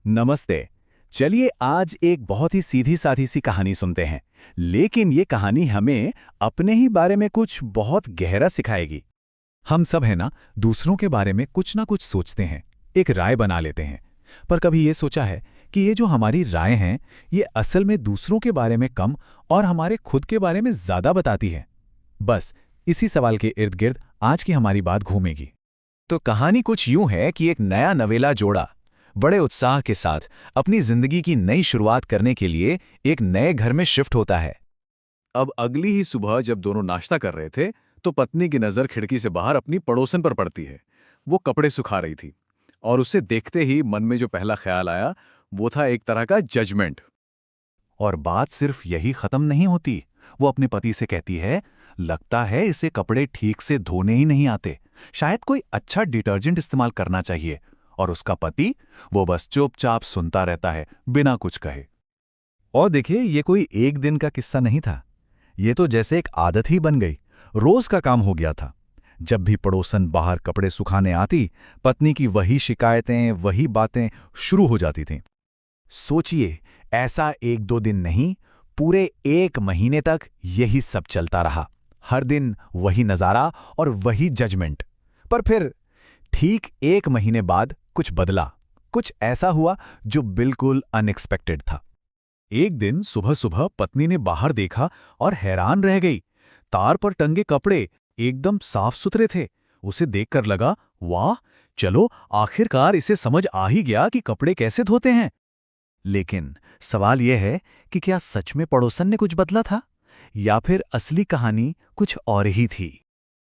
नमस्ते। चलिए आज एक बहुत ही सीधी साधी सी कहानी सुनते हैं, लेकिन ये कहानी हमें अपने ही बारे में कुछ बहुत गहरा सिखाएगी। हम सब है ना, दूसरों के बारे में कुछ ना कुछ सोचते हैं, एक राय बना लेते हैं। पर कभी ये सोचा है कि ये जो हमारी राय हैं, ये असल में दूसरों के बारे में कम और हमारे खुद के बारे में ज़्यादा बताती है? बस इसी सवाल के इर्द गिर्द आज की हमारी बात घूमेगी। तो कहानी कुछ यूं है कि एक नया नवेला जोड़ा बड़े उत्साह के साथ अपनी जिंदगी की नई शुरुआत करने के लिए एक नए घर में शिफ्ट होता है। अब अगली ही सुबह जब दोनों नाश्ता कर रहे थे तो पत्नी की नजर खिड़की से बाहर अपनी पड़ोसन पर पड़ती है। वो कपड़े सुखा रही थी और उसे देखते ही मन में जो पहला ख्याल आया वो था एक तरह का जजमेंट। और बात सिर्फ यही खत्म नहीं होती। वो अपने पति से कहती है, लगता है इसे कपड़े ठीक से धोने ही नहीं आते, शायद कोई अच्छा डिटर्जेंट इस्तेमाल करना चाहिए। और उसका पति, वो बस चुपचाप सुनता रहता है, बिना कुछ कहे। और देखिए, ये कोई एक दिन का किस्सा नहीं था। ये तो जैसे एक आदत ही बन गई, रोज का काम हो गया था। जब भी पड़ोसन बाहर कपड़े सुखाने आती, पत्नी की वही शिकायतें, वही बातें शुरू हो जाती थीं। सोचिए, ऐसा एक दो दिन नहीं, पूरे एक महीने तक यही सब चलता रहा। हर दिन वही नज़ारा और वही जजमेंट। पर फिर ठीक एक महीने बाद कुछ बदला। कुछ ऐसा हुआ जो बिल्कुल अनएक्सपेक्टेड था। एक दिन सुबह सुबह पत्नी ने बाहर देखा और हैरान रह गई। तार पर टंगे कपड़े एकदम साफ सुथरे थे। उसे देखकर लगा, वाह, चलो आखिरकार इसे समझ आ ही गया कि कपड़े कैसे धोते हैं। लेकिन सवाल यह है कि क्या सच में पड़ोसन ने कुछ बदला था, या फिर असली कहानी कुछ और ही थी?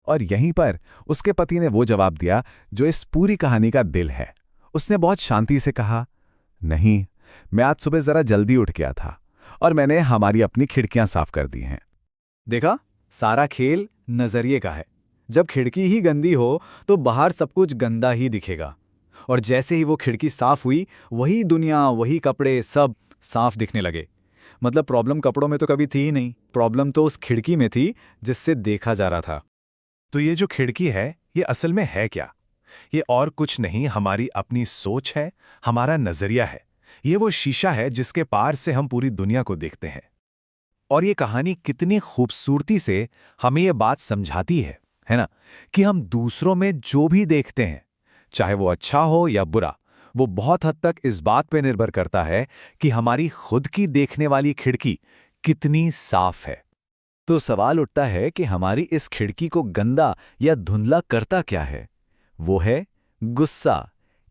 और यहीं पर उसके पति ने वो जवाब दिया जो इस पूरी कहानी का दिल है। उसने बहुत शांति से कहा, नहीं, मैं आज सुबह जरा जल्दी उठ गया था और मैंने हमारी अपनी खिड़कियां साफ कर दी हैं। देखा, सारा खेल नजरिए का है। जब खिड़की ही गंदी हो तो बाहर सब कुछ गंदा ही दिखेगा। और जैसे ही वो खिड़की साफ हुई, वही दुनिया, वही कपड़े, सब साफ दिखने लगे। मतलब प्रॉब्लम कपड़ों में तो कभी थी ही नहीं, प्रॉब्लम तो उस खिड़की में थी जिससे देखा जा रहा था। तो ये जो खिड़की है, ये असल में है क्या? ये और कुछ नहीं, हमारी अपनी सोच है, हमारा नजरिया है। ये वो शीशा है जिसके पार से हम पूरी दुनिया को देखते हैं। और ये कहानी कितनी खूबसूरती से हमें ये बात समझाती है ना, कि हम दूसरों में जो भी देखते हैं, चाहे वो अच्छा हो या बुरा, वो बहुत हद तक इस बात पे निर्भर करता है कि हमारी खुद की देखने वाली खिड़की कितनी साफ है। तो सवाल उठता है कि हमारी इस खिड़की को गंदा या धुंधला करता क्या है? वो है गुस्सा,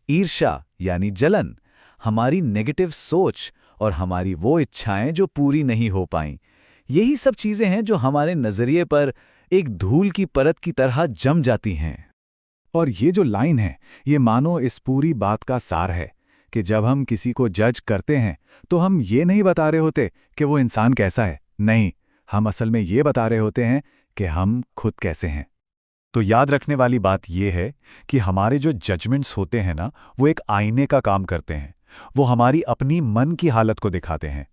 ईर्ष्या यानी जलन, हमारी नेगेटिव सोच और हमारी वो इच्छाएं जो पूरी नहीं हो पाईं। यही सब चीजें हैं जो हमारे नजरिए पर एक धूल की परत की तरह जम जाती हैं। और ये जो लाइन है, ये मानो इस पूरी बात का सार है कि जब हम किसी को जज करते हैं तो हम ये नहीं बता रहे होते कि वो इंसान कैसा है। नहीं, हम असल में ये बता रहे होते हैं कि हम खुद कैसे हैं। तो याद रखने वाली बात यह है कि हमारे जो जजमेंट्स होते हैं ना, वो एक आईने का काम करते हैं। वो हमारी अपनी मन की हालत को दिखाते हैं।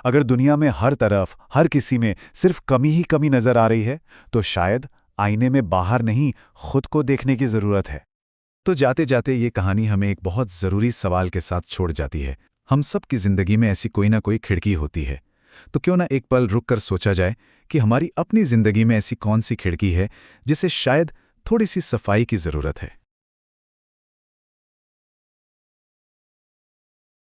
अगर दुनिया में हर तरफ, हर किसी में सिर्फ कमी ही कमी नजर आ रही है, तो शायद आईने में बाहर नहीं, खुद को देखने की जरूरत है। तो जाते जाते ये कहानी हमें एक बहुत जरूरी सवाल के साथ छोड़ जाती है। हम सब की जिंदगी में ऐसी कोई ना कोई खिड़की होती है। तो क्यों ना एक पल रुककर सोचा जाए कि हमारी अपनी जिंदगी में ऐसी कौन सी खिड़की है जिसे शायद थोड़ी सी सफाई की जरूरत है।